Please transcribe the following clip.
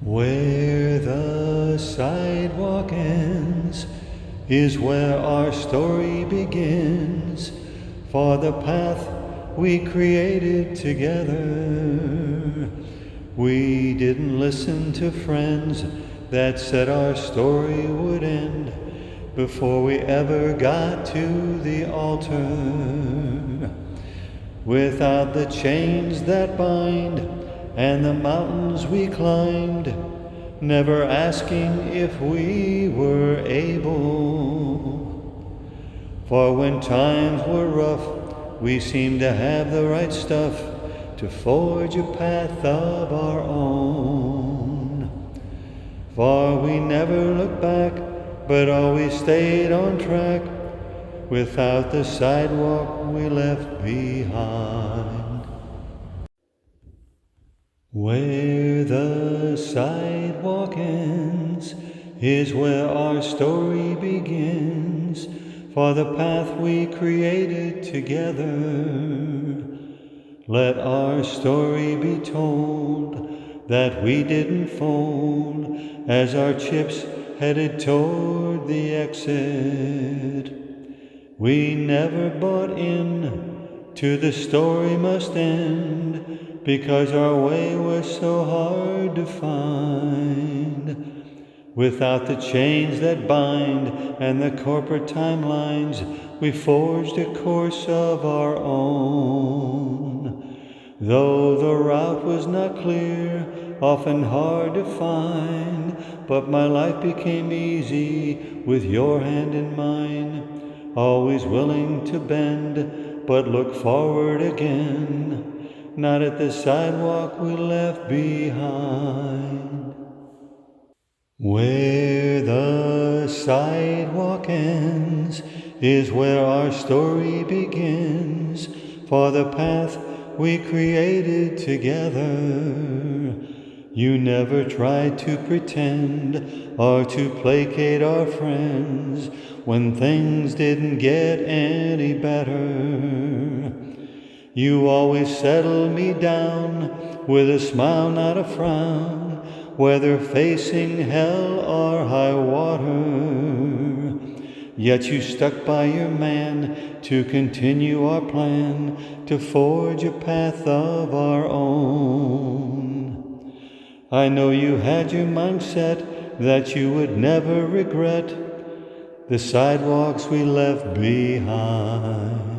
Where the sidewalk ends is where our story begins, for the path we created together. We didn't listen to friends that said our story would end before we ever got to the altar. Without the chains that bind and the mountains we climbed, never asking if we were able. For when times were rough, we seemed to have the right stuff to forge a path of our own. For we never looked back, but always stayed on track, without the sidewalk we left behind. Where the sidewalk ends is where our story begins, for the path we created together. Let our story be told, that we didn't fold as our chips headed toward the exit. We never bought in to the story must end, because our way was so hard to find. Without the chains that bind and the corporate timelines, we forged a course of our own. Though the route was not clear, often hard to find, but my life became easy with your hand in mine. Always willing to bend, but look forward again, not at the sidewalk we left behind. Where the sidewalk ends is where our story begins, for the path we created together. You never tried to pretend or to placate our friends when things didn't get any better. You always settled me down with a smile, not a frown, whether facing hell or high water. Yet you stuck by your man to continue our plan, to forge a path of our own. I know you had your mind set that you would never regret the sidewalks we left behind.